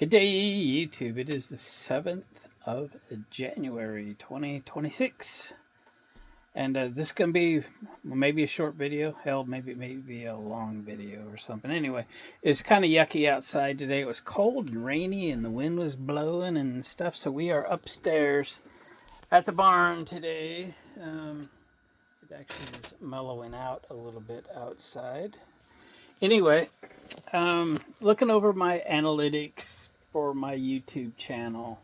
Good day, YouTube. It is the 7th of January, 2026. And this is going to be maybe a short video. Hell, maybe a long video or something. Anyway, it's kind of yucky outside today. It was cold and rainy and the wind was blowing and stuff. So we are upstairs at the barn today. It actually is mellowing out a little bit outside. Anyway, looking over my analytics for my YouTube channel,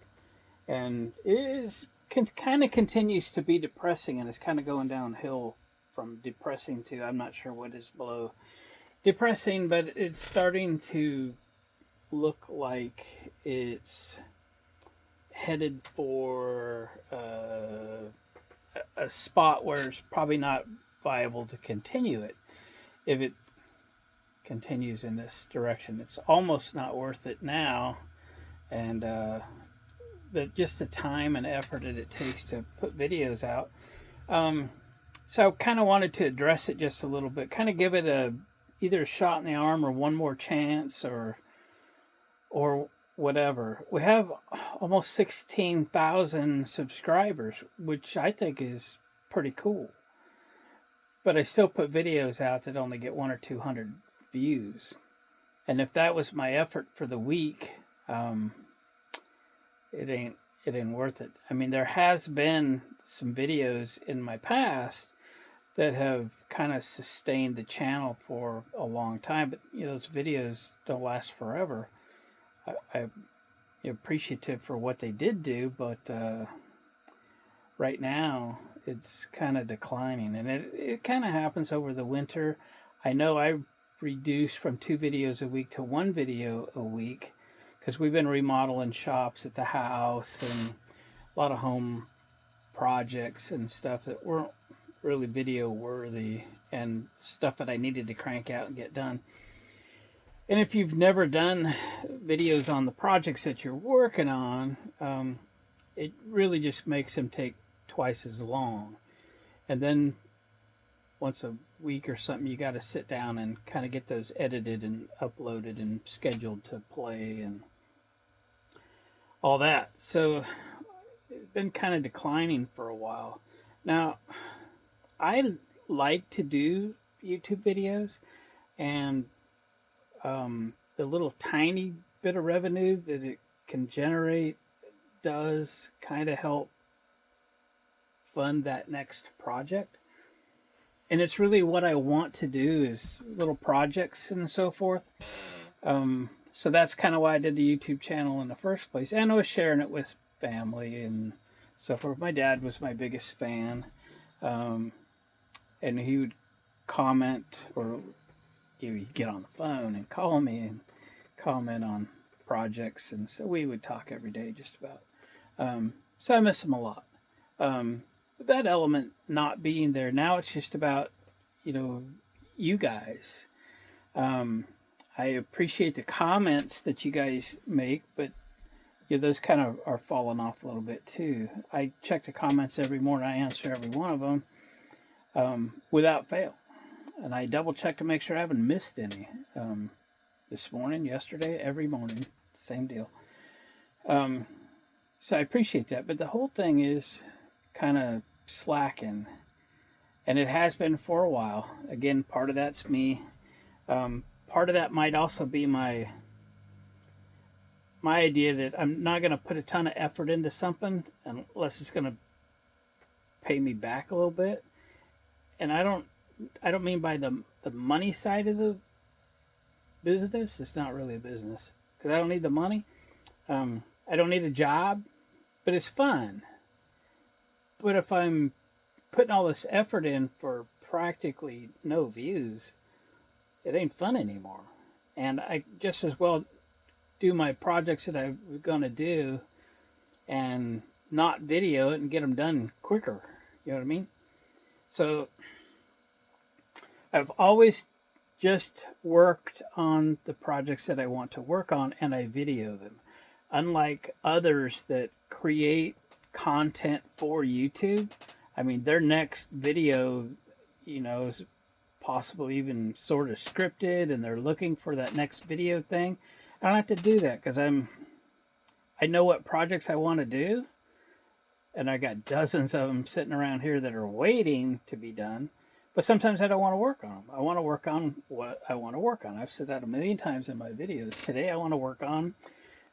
and it is kind of continues to be depressing, and it's kind of going downhill from depressing to I'm not sure what is below depressing, but it's starting to look like it's headed for a spot where it's probably not viable to continue it if it continues in this direction. It's almost not worth it now, and just the time and effort that it takes to put videos out. So I kind of wanted to address it just a little bit, kind of give it either a shot in the arm or one more chance or whatever. We have almost 16,000 subscribers, which I think is pretty cool. But I still put videos out that only get 100 or 200 views, and if that was my effort for the week, it ain't worth it. I mean, there has been some videos in my past that have kind of sustained the channel for a long time, but those videos don't last forever. I'm appreciative for what they did do, but right now it's kind of declining, and it kind of happens over the winter. I know I reduced from 2 videos a week to 1 video a week because we've been remodeling shops at the house and a lot of home projects and stuff that weren't really video worthy and stuff that I needed to crank out and get done. And if you've never done videos on the projects that you're working on, it really just makes them take twice as long. And then once a week or something, you got to sit down and kind of get those edited and uploaded and scheduled to play and all that. So it's been kind of declining for a while. Now, I like to do YouTube videos, and the little tiny bit of revenue that it can generate does kind of help fund that next project. And it's really what I want to do is little projects and so forth. So that's kind of why I did the YouTube channel in the first place. And I was sharing it with family and so forth. My dad was my biggest fan. And he would comment, or he'd get on the phone and call me and comment on projects. And so we would talk every day just about. So I miss him a lot. That element not being there now, it's just about you guys. I appreciate the comments that you guys make, but those kind of are falling off a little bit too. I check the comments every morning. I answer every one of them without fail, and I double check to make sure I haven't missed any. This morning, yesterday, every morning, same deal. So I appreciate that, but the whole thing is kind of slacking, and it has been for a while. Again, part of that's me. Part of that might also be my idea that I'm not going to put a ton of effort into something unless it's going to pay me back a little bit. And I don't mean by the money side of the business. It's not really a business because I don't need the money. I don't need a job, but it's fun. But if I'm putting all this effort in for practically no views, it ain't fun anymore. And I just as well do my projects that I'm going to do and not video it and get them done quicker. You know what I mean? So I've always just worked on the projects that I want to work on, and I video them. Unlike others that create content for YouTube, I mean, their next video, is possible even sort of scripted, and they're looking for that next video thing. I don't have to do that because I'm I know what projects I want to do, and I got dozens of them sitting around here that are waiting to be done. But sometimes I don't want to work on them. I want to work on what I want to work on. I've said that a million times in my videos. Today I want to work on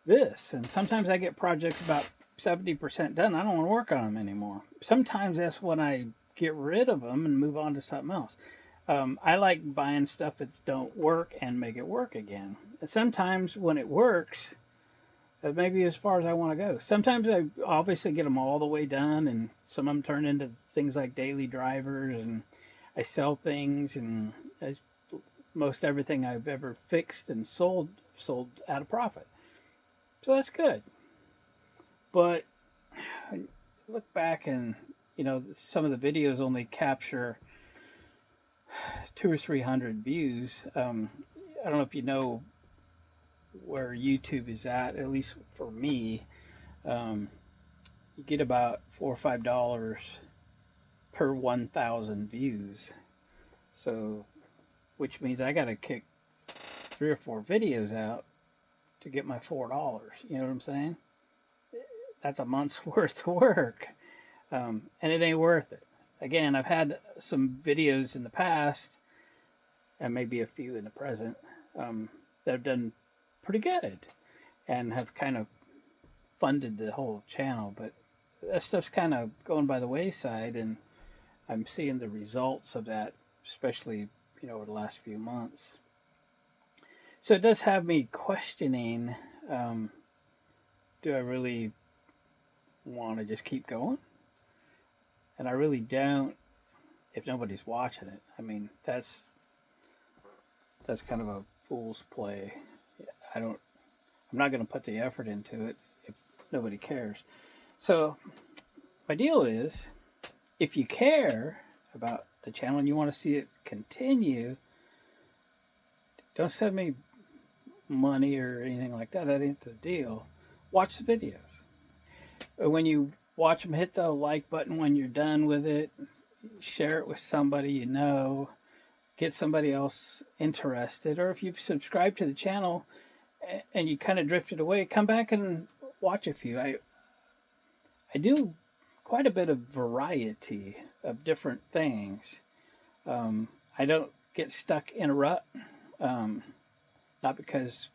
this. And sometimes I get projects about 70% done. I don't want to work on them anymore. Sometimes that's when I get rid of them and move on to something else. I like buying stuff that don't work and make it work again. And sometimes when it works, maybe as far as I want to go. Sometimes I obviously get them all the way done, and some of them turn into things like daily drivers, and I sell things, and most everything I've ever fixed and sold at a profit. So that's good. But I look back and, some of the videos only capture 200 or 300 views. I don't know if you know where YouTube is at least for me. You get about $4 or $5 per 1,000 views. So, which means I got to kick 3 or 4 videos out to get my $4. You know what I'm saying? That's a month's worth of work. And it ain't worth it. Again, I've had some videos in the past, and maybe a few in the present, that have done pretty good and have kind of funded the whole channel. But that stuff's kind of going by the wayside, and I'm seeing the results of that, especially, over the last few months. So it does have me questioning, do I really want to just keep going? And I really don't if nobody's watching it. I mean, that's kind of a fool's play. I'm not going to put the effort into it if nobody cares. So my deal is, if you care about the channel and you want to see it continue, don't send me money or anything like that. That ain't the deal. Watch the videos. When you watch them, hit the like button when you're done with it. Share it with somebody you know. Get somebody else interested. Or if you've subscribed to the channel and you kind of drifted away, come back and watch a few. I do quite a bit of variety of different things. I don't get stuck in a rut. Not because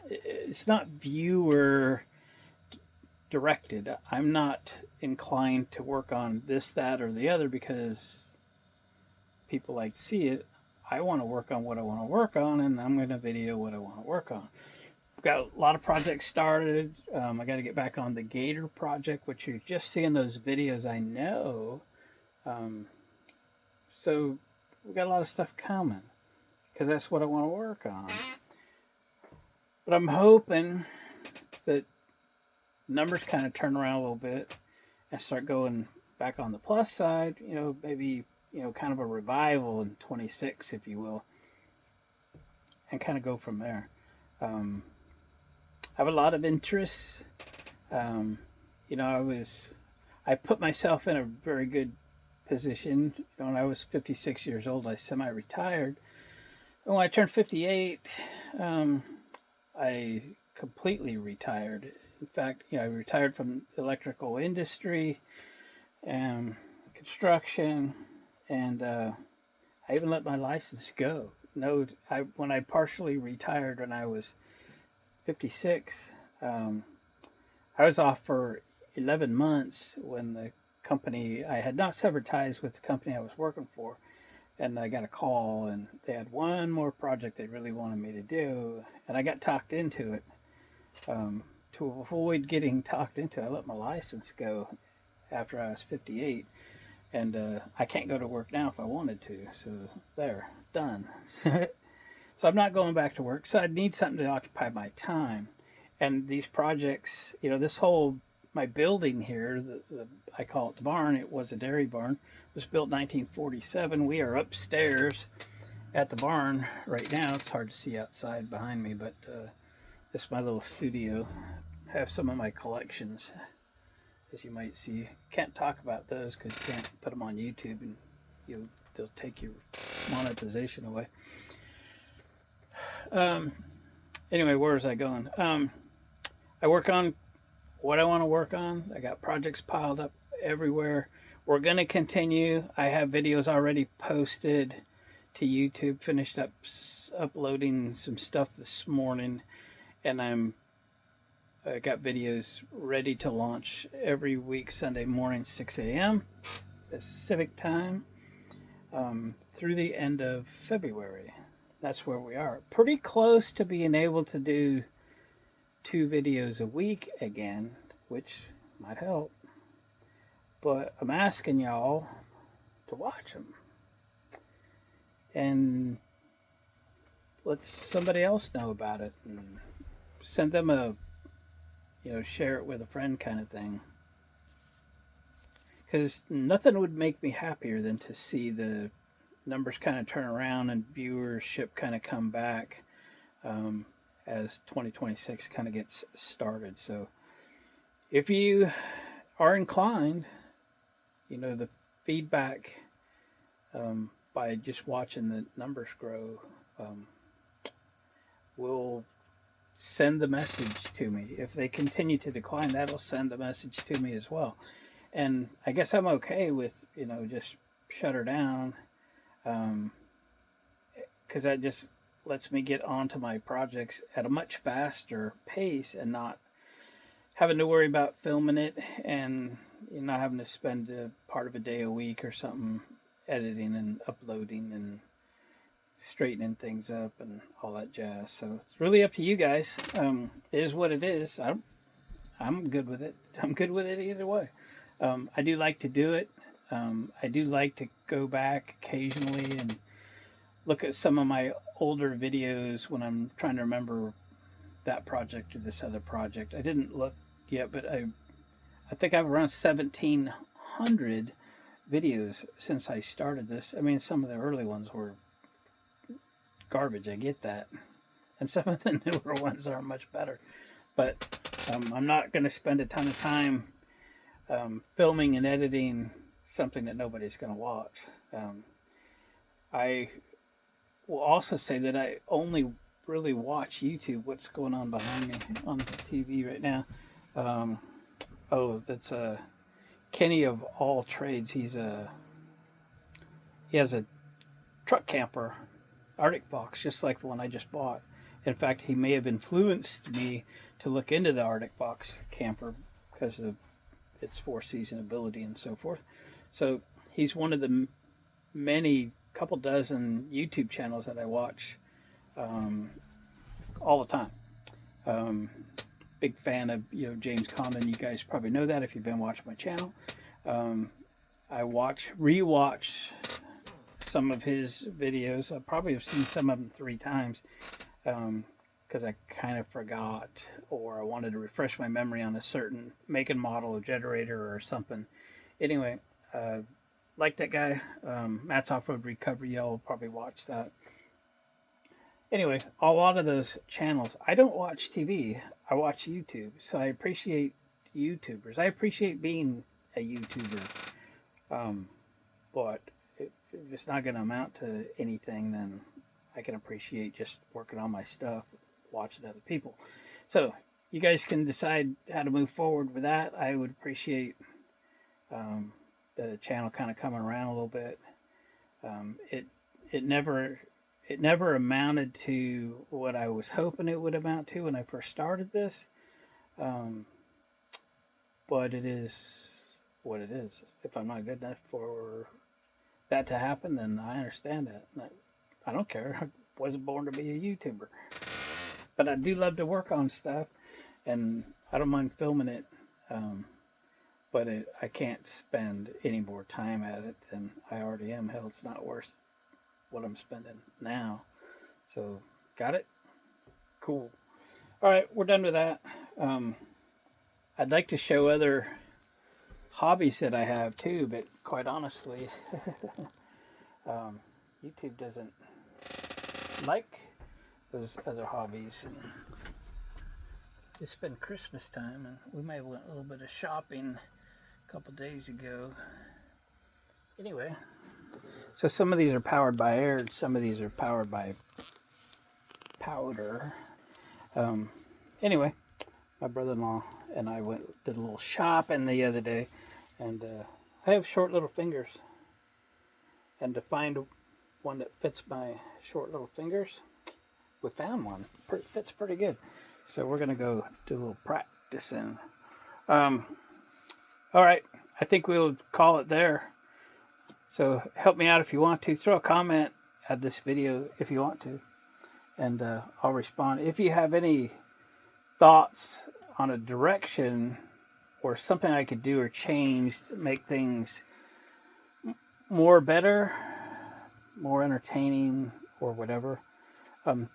it's not viewer directed. I'm not inclined to work on this, that, or the other because people like to see it. I want to work on what I want to work on, and I'm going to video what I want to work on. I've got a lot of projects started. I got to get back on the Gator project, which you're just seeing those videos, I know. So we got a lot of stuff coming because that's what I want to work on. But I'm hoping that numbers kind of turn around a little bit and start going back on the plus side. Maybe kind of a revival in 26, if you will, and kind of go from there. I have a lot of interests. I put myself in a very good position. When I was 56 years old, I semi-retired. And when I turned 58, I completely retired. In fact, I retired from the electrical industry and construction, and I even let my license go. When I partially retired when I was 56, I was off for 11 months when the company, I had not severed ties with the company I was working for, and I got a call, and they had one more project they really wanted me to do, and I got talked into it. To avoid getting talked into, I let my license go after I was 58, and I can't go to work now if I wanted to, so there, done. So I'm not going back to work, so I need something to occupy my time. And these projects, my building here, I call it the barn, it was a dairy barn, it was built in 1947. We are upstairs at the barn right now. It's hard to see outside behind me, but this is my little studio. I have some of my collections, as you might see. Can't talk about those because you can't put them on YouTube, and they'll take your monetization away. Anyway, where was I going? I work on what I want to work on. I got projects piled up everywhere. We're going to continue. I have videos already posted to YouTube, finished up uploading some stuff this morning, and I got videos ready to launch every week, Sunday morning, 6 a.m. Pacific time, through the end of February. That's where we are. Pretty close to being able to do 2 videos a week again, which might help. But I'm asking y'all to watch them. And let somebody else know about it and send them share it with a friend kind of thing. Because nothing would make me happier than to see the numbers kind of turn around and viewership kind of come back as 2026 kind of gets started. So if you are inclined, the feedback by just watching the numbers grow will send the message to me. If they continue to decline, that'll send the message to me as well. And I guess I'm okay with, just shut her down, because that just lets me get onto my projects at a much faster pace and not having to worry about filming it and not having to spend a part of a day a week or something editing and uploading and straightening things up and all that jazz. So it's really up to you guys. It is what it is. I'm good with it. I'm good with it either way. I do like to do it. I do like to go back occasionally and look at some of my older videos when I'm trying to remember that project or this other project. I didn't look yet, but I think I have around 1,700 videos since I started this. I mean, some of the early ones were garbage, I get that. And some of the newer ones are much better. But I'm not going to spend a ton of time filming and editing something that nobody's going to watch. I will also say that I only really watch YouTube. What's going on behind me on the TV right now? That's Kenny of All Trades. He has a truck camper, Arctic Fox, just like the one I just bought. In fact, he may have influenced me to look into the Arctic Fox camper because of its 4-season ability and so forth. So he's one of the many couple dozen YouTube channels that I watch all the time. Big fan of James Condon. You guys probably know that if you've been watching my channel. I rewatch some of his videos. I probably have seen some of them 3 times because I kind of forgot, or I wanted to refresh my memory on a certain make and model of generator or something. Anyway, like that guy, Matt's Off-Road Recovery. Y'all probably watch that. Anyway, a lot of those channels, I don't watch TV. I watch YouTube. So I appreciate YouTubers. I appreciate being a YouTuber. But if it's not going to amount to anything, then I can appreciate just working on my stuff, watching other people. So you guys can decide how to move forward with that. I would appreciate the channel kind of coming around a little bit. It never amounted to what I was hoping it would amount to when I first started this. But it is what it is. If I'm not good enough for that to happen, then I understand that. I don't care. I wasn't born to be a YouTuber. But I do love to work on stuff, and I don't mind filming it. But I can't spend any more time at it than I already am. Hell, it's not worth what I'm spending now. So, got it? Cool. All right, we're done with that. I'd like to show other hobbies that I have too, but quite honestly, YouTube doesn't like those other hobbies. And it's been Christmas time, and we may have went a little bit of shopping a couple days ago. Anyway, so some of these are powered by air, and some of these are powered by powder. Anyway, my brother-in-law and I did a little shopping the other day, and I have short little fingers, and to find one that fits my short little fingers, we found one. Fits pretty good. So we're gonna go do a little practicing. All right, I think we'll call it there. So help me out if you want to. Throw a comment at this video if you want to, and I'll respond. If you have any thoughts on a direction or something I could do or change to make things more better, more entertaining, or whatever,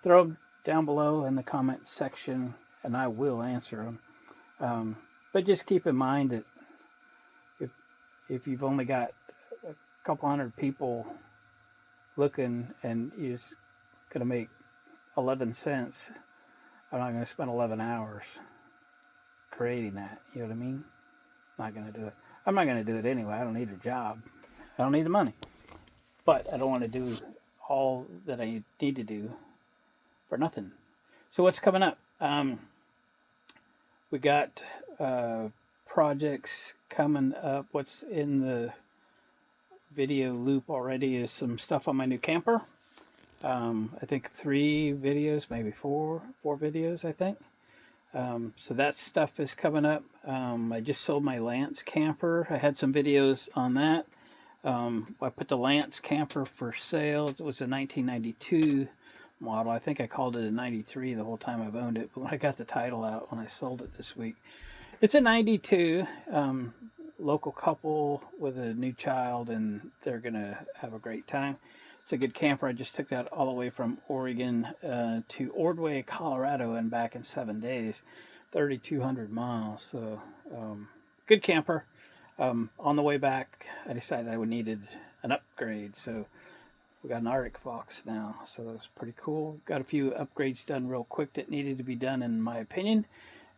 throw them down below in the comment section, and I will answer them. But just keep in mind that if you've only got a couple hundred people looking and you're just going to make 11 cents, I'm not going to spend 11 hours creating that. You know what I mean? I'm not going to do it. I'm not going to do it anyway. I don't need a job. I don't need the money. But I don't want to do all that I need to do for nothing. So what's coming up? We got projects coming up. What's in the video loop already is some stuff on my new camper. I think 3 videos, maybe 4 videos, I think. So that stuff is coming up. I just sold my Lance camper. I had some videos on that. I put the Lance camper for sale. It was a 1992 model. I think I called it a 93 the whole time I've owned it. But when I got the title out, when I sold it this week, it's a 92. Local couple with a new child, and they're going to have a great time. It's a good camper. I just took that all the way from Oregon to Ordway, Colorado, and back in 7 days, 3,200 miles. So good camper. On the way back, I decided I needed an upgrade. So we got an Arctic Fox now. So that was pretty cool. Got a few upgrades done real quick that needed to be done, in my opinion.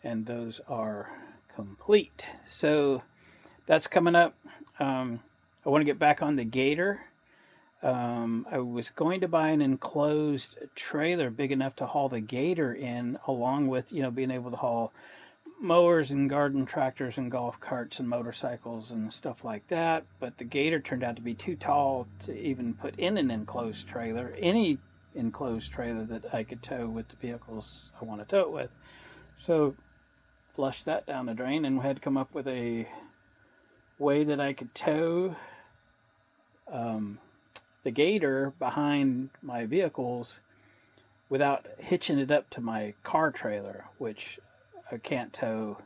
And those are complete. So that's coming up. I want to get back on the Gator. I was going to buy an enclosed trailer big enough to haul the Gator in, along with, being able to haul mowers and garden tractors and golf carts and motorcycles and stuff like that. But the Gator turned out to be too tall to even put in an enclosed trailer, any enclosed trailer that I could tow with the vehicles I want to tow it with. So flushed that down the drain, and we had to come up with a way that I could tow the Gator behind my vehicles without hitching it up to my car trailer, which I can't tow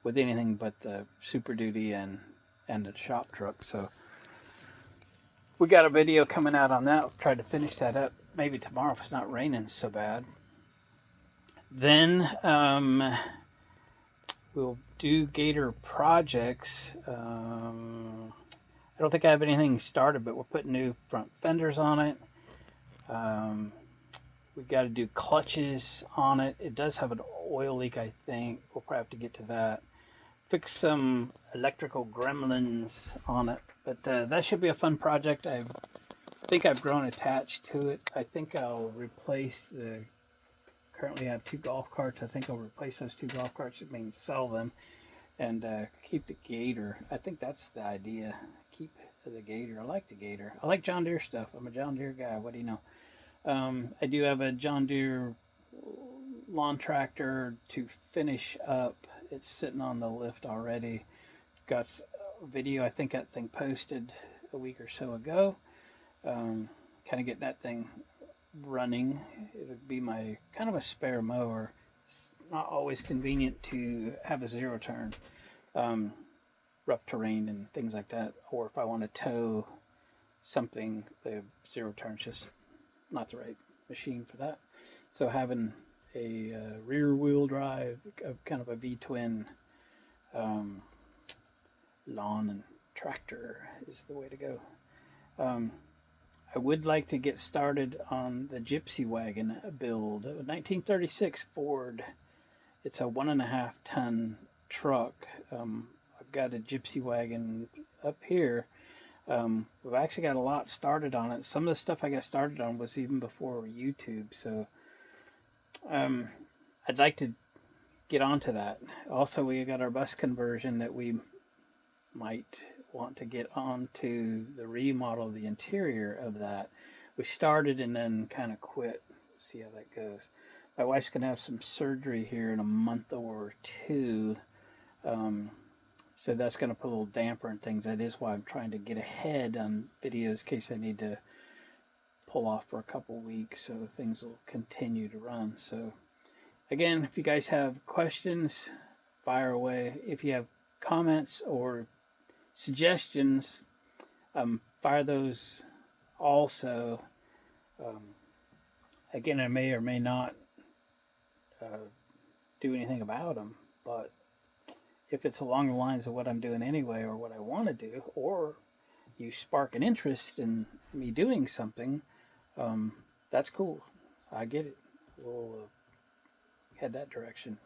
with anything but the Super Duty and the shop truck. So we got a video coming out on that. I'll try to finish that up maybe tomorrow if it's not raining so bad. Then we'll do Gator projects. I don't think I have anything started, but we're putting new front fenders on it. We've got to do clutches on it. It does have an oil leak, I think. We'll probably have to get to that. Fix some electrical gremlins on it. But that should be a fun project. I think I've grown attached to it. I think I'll replace currently I have 2 golf carts. I think I'll replace those 2 golf carts. I mean, sell them and keep the Gator. I think that's the idea. Keep the Gator. I like the Gator. I like John Deere stuff. I'm a John Deere guy. What do you know? I do have a John Deere lawn tractor to finish up. It's sitting on the lift already. Got a video, I think that thing posted a week or so ago. Kind of getting that thing running. It would be my kind of a spare mower. It's not always convenient to have a zero turn. Rough terrain and things like that, or if I want to tow something, the zero turn's just not the right machine for that. So having a rear wheel drive, kind of a V-twin lawn and tractor is the way to go. I would like to get started on the Gypsy Wagon build. A 1936 Ford. It's a 1.5 ton truck. I've got a Gypsy Wagon up here. We've actually got a lot started on it. Some of the stuff I got started on was even before YouTube. So I'd like to get onto that. Also, we got our bus conversion that we might want to get onto the remodel of the interior of that. We started and then kind of quit. See how that goes. My wife's gonna have some surgery here in a month or two, um, so that's gonna put a little damper in things. That is why I'm trying to get ahead on videos in case I need to pull off for a couple weeks, so things will continue to run. So again, if you guys have questions, fire away. If you have comments or suggestions, fire those also. Um, Again, I may or may not do anything about them, but if it's along the lines of what I'm doing anyway or what I want to do, or you spark an interest in me doing something, that's cool. I get it. We'll head that direction.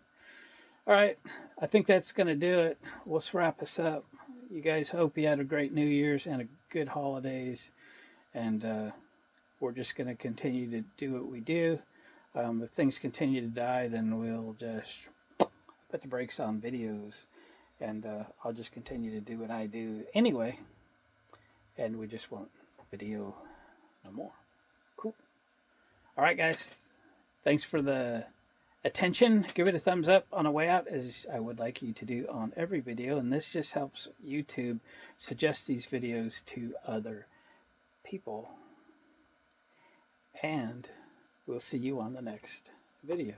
All right, I think that's going to do it. Let's wrap us up. You guys, hope you had a great New Year's and a good holidays, and we're just going to continue to do what we do. If things continue to die, then we'll just put the brakes on videos, and I'll just continue to do what I do anyway, and we just won't video no more. Cool. All right, guys. Thanks for the attention. Give it a thumbs up on the way out, as I would like you to do on every video, and this just helps YouTube suggest these videos to other people. And we'll see you on the next video.